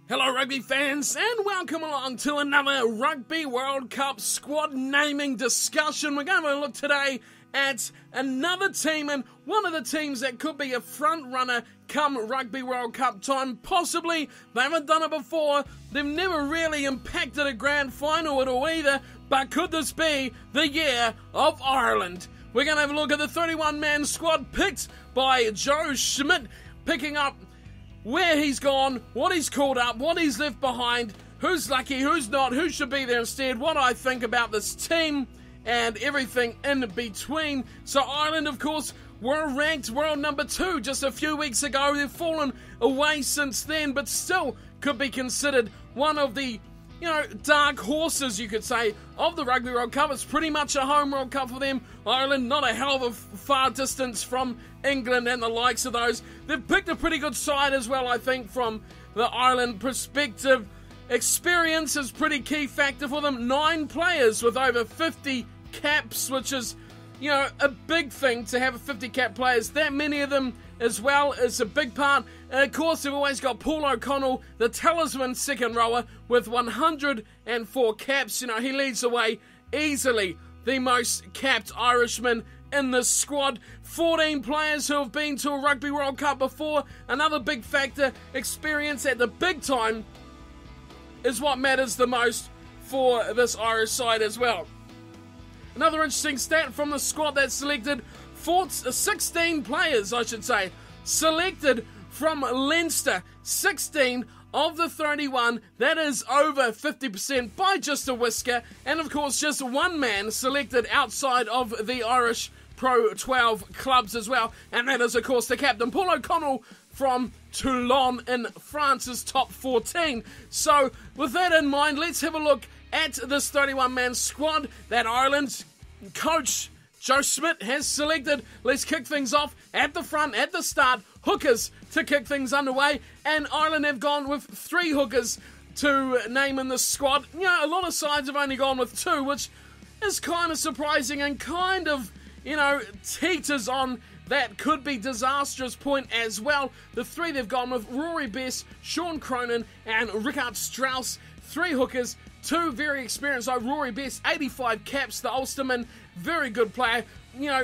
Hello rugby fans and welcome along to another Rugby World Cup squad naming discussion. We're going to look today at another team and one of the teams that could be a front runner come Rugby World Cup time. Possibly, they haven't done it before, they've never really impacted a grand final at all either, but could this be the year of Ireland? We're going to have a look at the 31-man squad picked by Joe Schmidt, picking up where he's gone, what he's called up, what he's left behind, who's lucky, who's not, who should be there instead, what I think about this team, and everything in between. So Ireland, of course, were ranked world number 2 just a few weeks ago. They've fallen away since then, but still could be considered one of the dark horses, you could say, of the Rugby World Cup. It's pretty much a home World Cup for them. Ireland, not a hell of a far distance from England and the likes of those. They've picked a pretty good side as well, I think, from the Ireland perspective. Experience is pretty key factor for them. 9 players with over 50 caps, which is, a big thing to have 50 cap players. That many of them as well is a big part. And of course, they've always got Paul O'Connell, the talisman second rower, with 104 caps. He leads the way easily, the most capped Irishman in the squad. 14 players who have been to a Rugby World Cup before. Another big factor, experience at the big time is what matters the most for this Irish side as well. Another interesting stat from the squad that's selected, 16 players, selected from Leinster. 16 of the 31, that is over 50% by just a whisker. And of course, just one man selected outside of the Irish Pro 12 clubs as well. And that is, of course, the captain, Paul O'Connell, from Toulon in France's top 14. So, with that in mind, let's have a look at this 31-man squad that Ireland's coach Joe Schmidt has selected. Let's kick things off at the front, at the start. Hookers to kick things underway. And Ireland have gone with 3 hookers to name in the squad. A lot of sides have only gone with 2, which is kind of surprising and kind of, teeters on that could be disastrous point as well. The 3 they've gone with, Rory Best, Sean Cronin, and Richard Strauss. 3 hookers, 2 very experienced. Rory Best, 85 caps, the Ulsterman, very good player.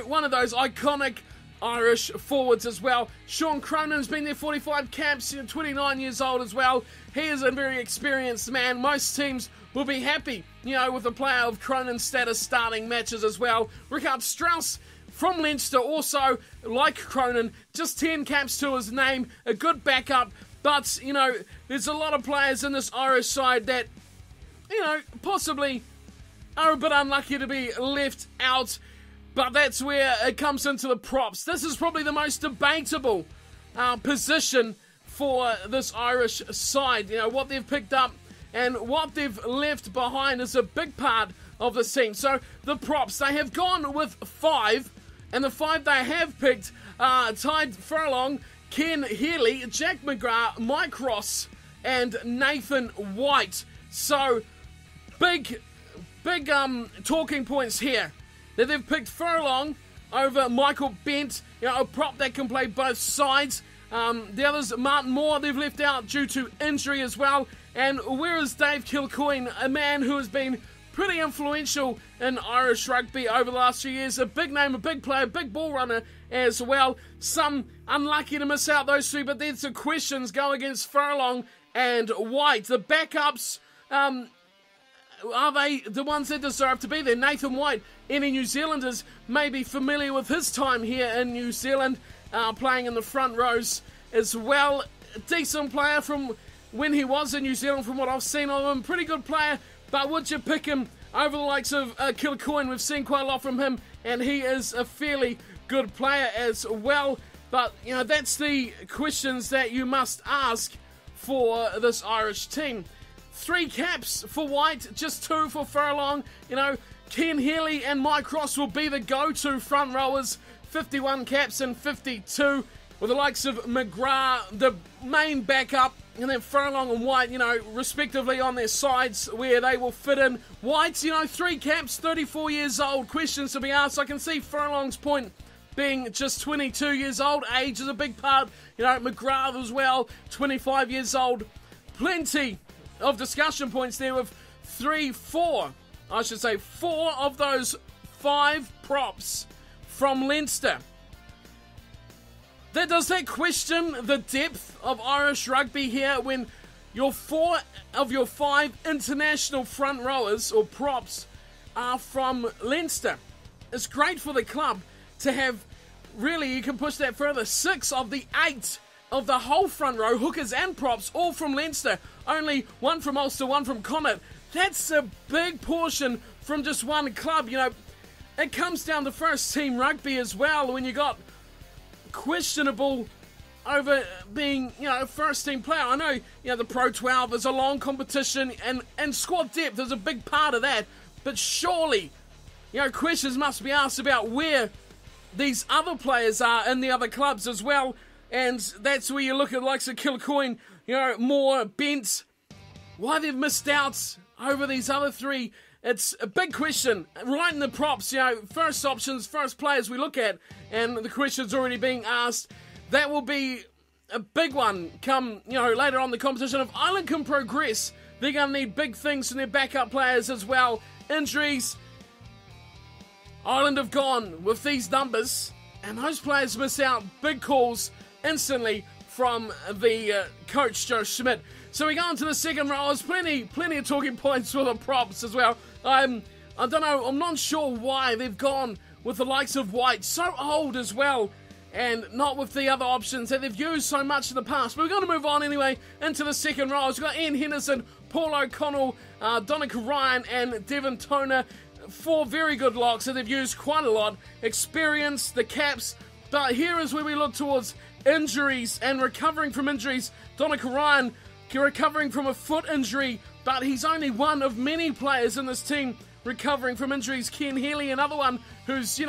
One of those iconic Irish forwards as well. Sean Cronin's been there, 45 caps, 29 years old as well. He is a very experienced man. Most teams will be happy, with a player of Cronin's status starting matches as well. Richard Strauss from Leinster, also, like Cronin, just 10 caps to his name, a good backup. But, there's a lot of players in this Irish side that, possibly are a bit unlucky to be left out. But that's where it comes into the props. This is probably the most debatable position for this Irish side. What they've picked up and what they've left behind is a big part of the team. So the props, they have gone with 5. And the 5 they have picked are Tide Furlong, Ken Healy, Jack McGrath, Mike Ross, and Nathan White. So, big talking points here. That they've picked Furlong over Michael Bent, a prop that can play both sides. The others, Martin Moore, they've left out due to injury as well. And where is Dave Kilcoyne, a man who has been pretty influential in Irish rugby over the last few years. A big name, a big player, big ball runner as well. Some unlucky to miss out those 3, but there's some questions go against Furlong and White. The backups, are they the ones that deserve to be there? Nathan White, any New Zealanders may be familiar with his time here in New Zealand, playing in the front rows as well. A decent player from when he was in New Zealand, from what I've seen of him. Pretty good player. But would you pick him over the likes of Kilcoyne? We've seen quite a lot from him, and he is a fairly good player as well. But, that's the questions that you must ask for this Irish team. 3 caps for White, just 2 for Furlong. Ken Healy and Mike Ross will be the go-to front rowers. 51 caps and 52. With the likes of McGrath, the main backup, and then Furlong and White, respectively on their sides where they will fit in. White's, 3 caps, 34 years old. Questions to be asked. I can see Furlong's point being just 22 years old. Age is a big part. McGrath as well, 25 years old. plenty of discussion points there with four of those 5 props from Leinster. Does that question the depth of Irish rugby here when your 4 of your 5 international front rowers or props are from Leinster? It's great for the club to have, really, you can push that further, 6 of the 8 of the whole front row, hookers and props, all from Leinster. Only 1 from Ulster, 1 from Connacht. That's a big portion from just one club. You know, it comes down to first team rugby as well when you got questionable over being, a first team player. I know, the Pro 12 is a long competition and squad depth is a big part of that. But surely, questions must be asked about where these other players are in the other clubs as well. And that's where you look at the likes of Kilcoyne, Moore, Bent, why they've missed out over these other 3. It's a big question. Right in the props, first options, first players we look at, and the question's already being asked. That will be a big one come, later on in the competition. If Ireland can progress, they're going to need big things from their backup players as well. Injuries. Ireland have gone with these numbers, and those players miss out big calls instantly from the coach, Joe Schmidt. So we go on to the second row. There's plenty of talking points for the props as well. I don't know, I'm not sure why they've gone with the likes of White, so old as well, and not with the other options that they've used so much in the past. But we're going to move on anyway into the second row. We've got Ian Henderson, Paul O'Connell, Donica Ryan, and Devon Toner. 4 very good locks that they've used quite a lot. Experience, the caps. But here is where we look towards injuries and recovering from injuries. Donica Ryan recovering from a foot injury, but he's only one of many players in this team recovering from injuries. Ken Healy, another one who's,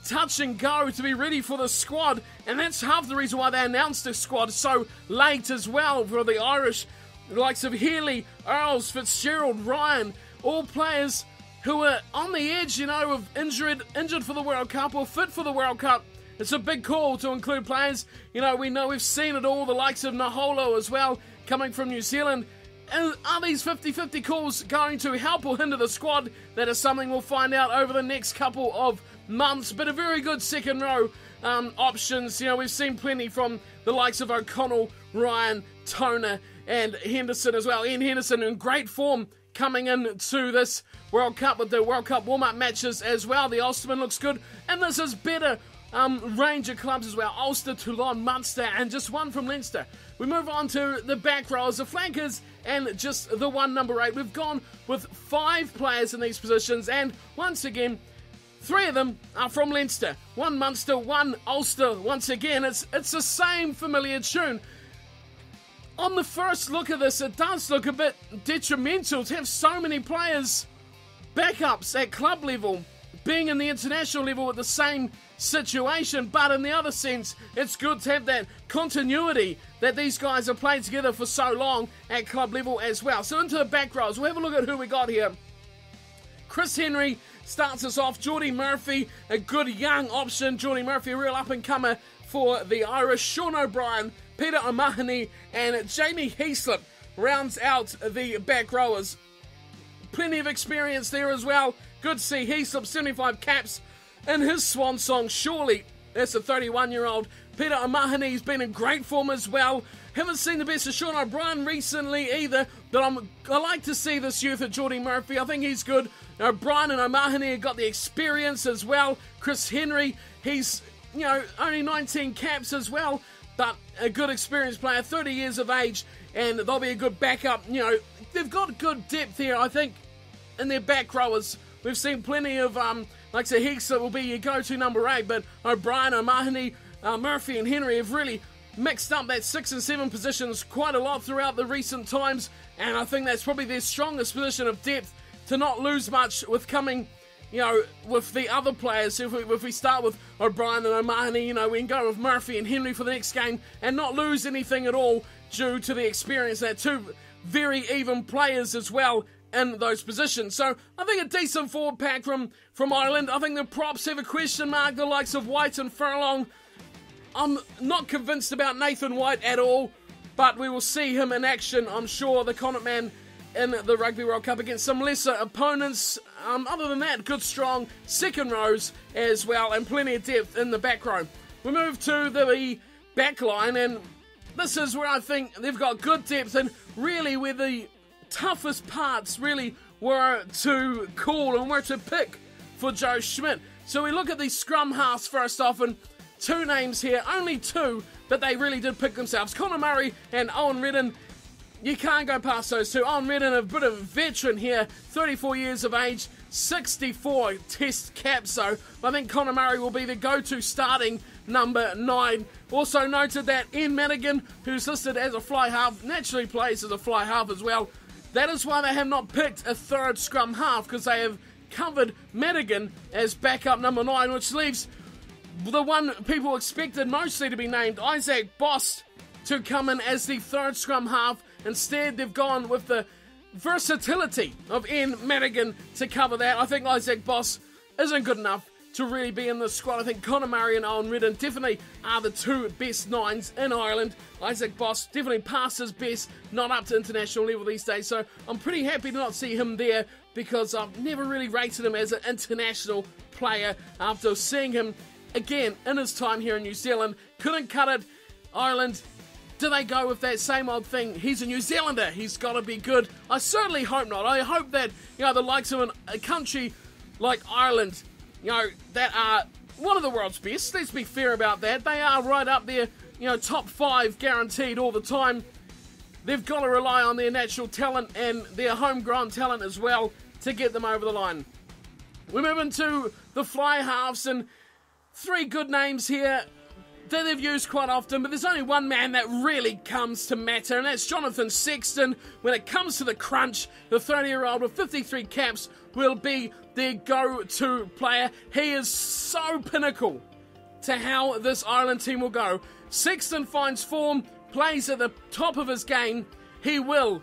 touch and go to be ready for the squad, and that's half the reason why they announced the squad so late as well for the Irish. The likes of Healy, Earls, Fitzgerald, Ryan, all players who are on the edge, of injured for the World Cup or fit for the World Cup. It's a big call to include players. We've seen it all, the likes of Naholo as well, coming from New Zealand. And are these 50-50 calls going to help or hinder the squad? That is something we'll find out over the next couple of months. But a very good second row options. We've seen plenty from the likes of O'Connell, Ryan, Toner, and Henderson as well. Ian Henderson in great form coming into this World Cup with the World Cup warm-up matches as well. The Ulsterman looks good. And this is better range of clubs as well. Ulster, Toulon, Munster, and just 1 from Leinster. We move on to the back rows, the flankers, and just the 1 number 8. We've gone with 5 players in these positions, and once again, 3 of them are from Leinster. 1 Munster, 1 Ulster. Once again, it's the same familiar tune. On the first look of this, it does look a bit detrimental to have so many players, backups at club level, being in the international level with the same situation, but in the other sense, it's good to have that continuity that these guys have played together for so long at club level as well. So into the back rows, we'll have a look at who we got here. Chris Henry starts us off. Geordie Murphy, a good young option. Geordie Murphy, a real up-and-comer for the Irish. Sean O'Brien, Peter O'Mahony, and Jamie Heaslip rounds out the back rowers. Plenty of experience there as well. Good to see Heaslip, 75 caps in his swan song, surely. That's a 31-year-old. Peter O'Mahony's been in great form as well. Haven't seen the best of Sean O'Brien recently either, but I like to see this youth at Geordie Murphy. I think he's good. O'Brien and O'Mahony have got the experience as well. Chris Henry, he's, only 19 caps as well, but a good experienced player, 30 years of age, and they'll be a good backup. They've got good depth here, I think, in their back rowers. We've seen plenty of, like I said, Heaslip will be your go-to number 8, but O'Brien, O'Mahony, Murphy and Henry have really mixed up that 6 and 7 positions quite a lot throughout the recent times, and I think that's probably their strongest position of depth to not lose much with coming, with the other players. If we start with O'Brien and O'Mahony, we can go with Murphy and Henry for the next game and not lose anything at all due to the experience. They're 2 very even players as well in those positions. So I think a decent forward pack from Ireland. I think the props have a question mark, the likes of White and Furlong. I'm not convinced about Nathan White at all. but we will see him in action, I'm sure, the Connacht man, in the Rugby World Cup against some lesser opponents. Other than that, good strong second rows as well, and plenty of depth in the back row. We move to the back line, and this is where I think they've got good depth, and really where the toughest parts really were to call and were to pick for Joe Schmidt. So we look at the scrum halves first off, and two names here, only two, but they really did pick themselves. Conor Murray and Owen Redden. You can't go past those two. Owen Redden, a bit of a veteran here, 34 years of age, 64 test caps, so I think Conor Murray will be the go-to starting number 9. Also noted that Ian Madigan, who's listed as a fly half, naturally plays as a fly half as well. That is why they have not picked a third scrum half, because they have covered Madigan as backup number 9, which leaves the one people expected mostly to be named, Isaac Bost, to come in as the third scrum half. Instead, they've gone with the versatility of Ian Madigan to cover that. I think Isaac Bost isn't good enough to really be in the squad. I think Conor Murray and Owen Redden definitely are the two best 9s in Ireland. Isaac Bost definitely past his best, not up to international level these days. So I'm pretty happy to not see him there, because I've never really rated him as an international player after seeing him again in his time here in New Zealand. Couldn't cut it. Ireland, do they go with that same old thing? He's a New Zealander. He's got to be good. I certainly hope not. I hope that, the likes of a country like Ireland, that are one of the world's best. Let's be fair about that. They are right up there, top 5 guaranteed all the time. They've got to rely on their natural talent and their homegrown talent as well to get them over the line. We move into the fly halves, and 3 good names here that they've used quite often, but there's only one man that really comes to matter, and that's Jonathan Sexton. When it comes to the crunch, the 30-year-old with 53 caps will be their go-to player. He is so pinnacle to how this Ireland team will go. Sexton finds form, plays at the top of his game. He will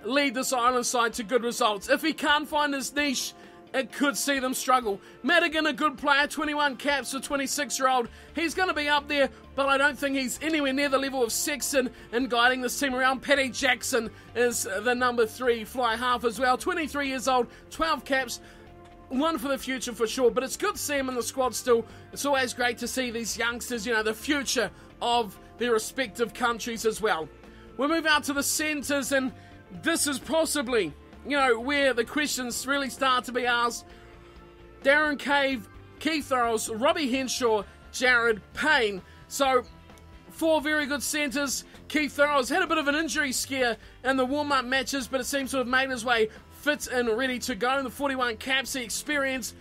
lead this Ireland side to good results. If he can't find his niche, it could see them struggle. Madigan, a good player, 21 caps for 26-year-old. He's going to be up there, but I don't think he's anywhere near the level of Sexton in guiding this team around. Paddy Jackson is the number 3 fly half as well. 23 years old, 12 caps. One for the future for sure, but it's good to see him in the squad still. It's always great to see these youngsters, the future of their respective countries as well. We'll move out to the centres, and this is possibly where the questions really start to be asked. Darren Cave, Keith Earls, Robbie Henshaw, Jared Payne. So, 4 very good centres. Keith Earls had a bit of an injury scare in the warm-up matches, but it seems to have made his way fit and ready to go. In the 41 caps, he experienced,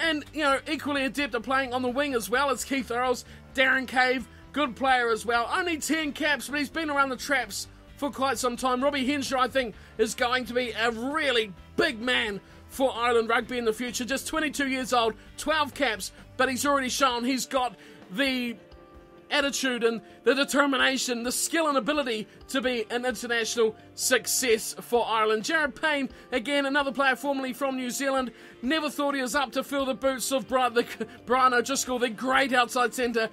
and, equally adept at playing on the wing as well as Keith Earls. Darren Cave, good player as well. Only 10 caps, but he's been around the traps for quite some time. Robbie Henshaw, I think, is going to be a really big man for Ireland rugby in the future. Just 22 years old, 12 caps, but he's already shown he's got the attitude and the determination, the skill and ability to be an international success for Ireland. Jared Payne, again, another player formerly from New Zealand. Never thought he was up to fill the boots of Brian O'Driscoll, the great outside centre.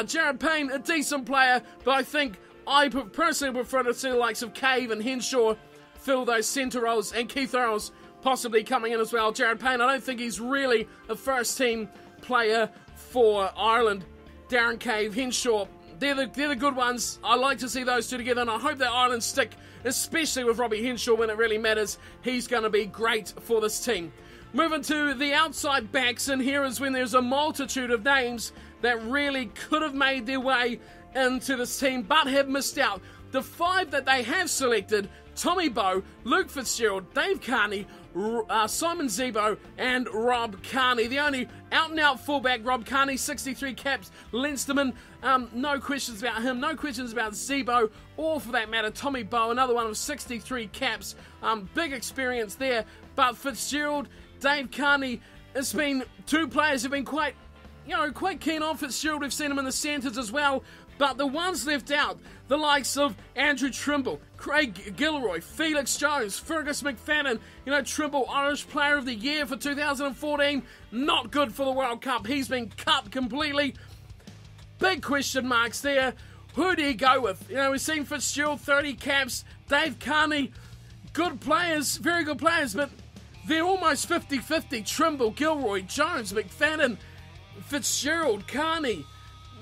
Jared Payne, a decent player, but I think I personally prefer to see the likes of Cave and Henshaw fill those centre roles, and Keith Earls possibly coming in as well. Jared Payne, I don't think he's really a first-team player for Ireland. Darren Cave, Henshaw, they're the good ones. I like to see those two together, and I hope that Ireland stick, especially with Robbie Henshaw when it really matters. He's going to be great for this team. Moving to the outside backs, and here is when there's a multitude of names that really could have made their way into this team, but have missed out. The 5 that they have selected: Tommy Bowe, Luke Fitzgerald, Dave Carney, Simon Zebo, and Rob Carney. The only out-and-out fullback, Rob Carney, 63 caps. Leinsterman, no questions about him, no questions about Zebo, or for that matter, Tommy Bowe, another one of 63 caps. Big experience there. But Fitzgerald, Dave Carney, it's been 2 players who've been quite keen on Fitzgerald. We've seen him in the centres as well. But the ones left out, the likes of Andrew Trimble, Craig Gilroy, Felix Jones, Fergus McFadden, Trimble, Irish Player of the Year for 2014, not good for the World Cup. He's been cut completely. Big question marks there. who do you go with? You know, we've seen Fitzgerald, 30 caps, Dave Carney, good players, very good players, but they're almost 50-50. Trimble, Gilroy, Jones, McFadden, Fitzgerald, Carney.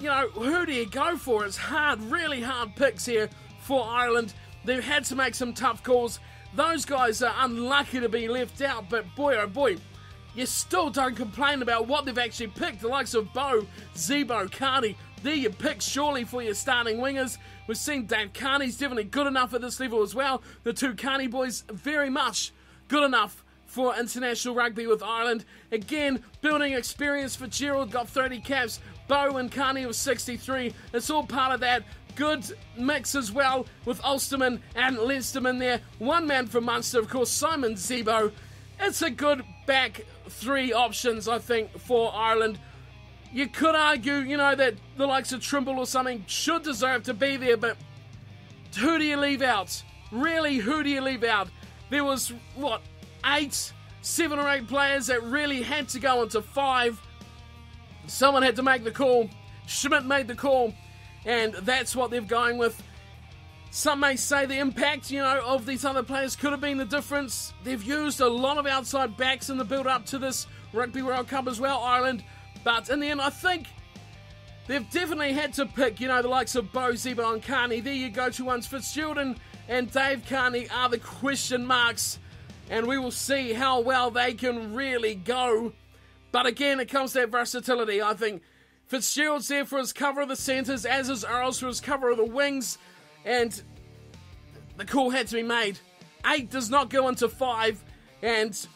You know, who do you go for? It's hard, really hard picks here for Ireland. They've had to make some tough calls. Those guys are unlucky to be left out, but boy, oh boy, you still don't complain about what they've actually picked. The likes of Bowe, Zebo, Carney, they're your picks surely for your starting wingers. We've seen Dave Carney's definitely good enough at this level as well. The two Carney boys, very much good enough for international rugby with Ireland. Again, building experience for Gerald, got 30 caps. Bowe and Carney with 63. It's all part of that. Good mix as well with Ulsterman and Leinsterman there. One man from Munster, of course, Simon Zebo. It's a good back three options, I think, for Ireland. You could argue, you know, that the likes of Trimble or something should deserve to be there, but who do you leave out? Really, who do you leave out? There was, what, 7 or 8 players that really had to go into 5. Someone had to make the call. Schmidt made the call, and that's what they're going with. Some may say the impact, you know, of these other players could have been the difference. They've used a lot of outside backs in the build-up to this Rugby World Cup as well, Ireland. But in the end, I think they've definitely had to pick, you know, the likes of Bowe, Zebo and Carney. There you go, two ones. Fitzgerald and Dave Carney are the question marks, and we will see how well they can really go. But again, it comes to that versatility. I think Fitzgerald's there for his cover of the centres, as is Earls for his cover of the wings, and the call had to be made. 8 does not go into 5, and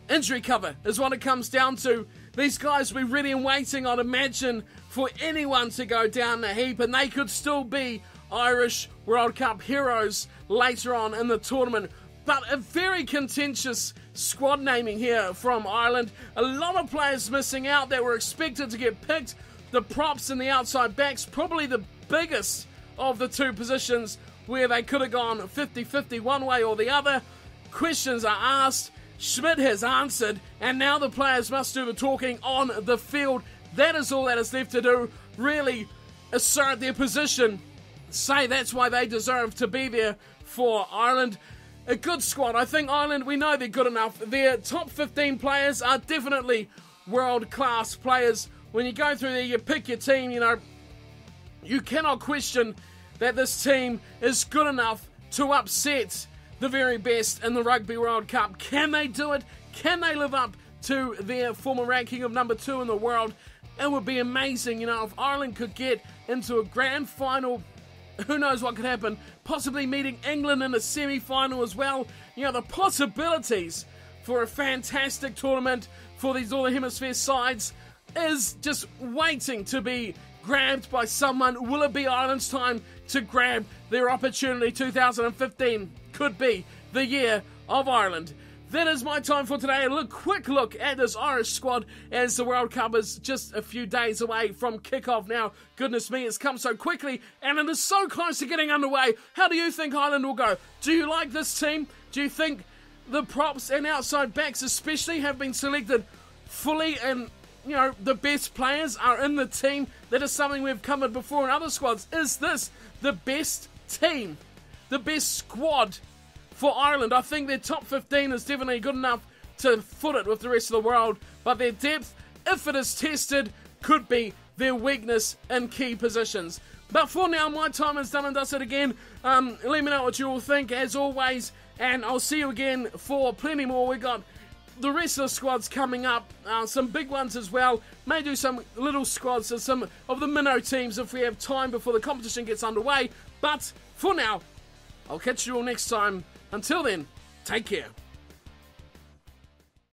injury cover is what it comes down to. These guys will be ready and waiting, I'd imagine, for anyone to go down the heap, and they could still be Irish World Cup heroes later on in the tournament. But a very contentious squad naming here from Ireland. A lot of players missing out that were expected to get picked. The props and the outside backs, probably the biggest of the two positions where they could have gone 50-50 one way or the other. Questions are asked. Schmidt has answered, and now the players must do the talking on the field. That is all that is left to do. Really assert their position. Say that's why they deserve to be there for Ireland. A good squad. I think Ireland, we know they're good enough. Their top 15 players are definitely world-class players. When you go through there, you pick your team, you know, you cannot question that this team is good enough to upset the very best in the Rugby World Cup. Can they do it? Can they live up to their former ranking of number 2 in the world? It would be amazing, you know, if Ireland could get into a grand final. Who knows what could happen? Possibly meeting England in a semi-final as well. You know, the possibilities for a fantastic tournament for these Northern Hemisphere sides is just waiting to be grabbed by someone. Will it be Ireland's time to grab their opportunity? 2015 could be the year of Ireland. That is my time for today. A quick look at this Irish squad as the World Cup is just a few days away from kickoff now. Goodness me, it's come so quickly and it is so close to getting underway. How do you think Ireland will go? Do you like this team? Do you think the props and outside backs especially have been selected fully and, you know, the best players are in the team? That is something we've covered before in other squads. Is this the best team? The best squad for Ireland? I think their top 15 is definitely good enough to foot it with the rest of the world, but their depth, if it is tested, could be their weakness in key positions. But for now, my time is done and dusted again. Let me know what you all think, as always, and I'll see you again for plenty more. We got the rest of the squads coming up, some big ones as well. May do some little squads of some of the minnow teams if we have time before the competition gets underway. But for now, I'll catch you all next time. Until then, take care.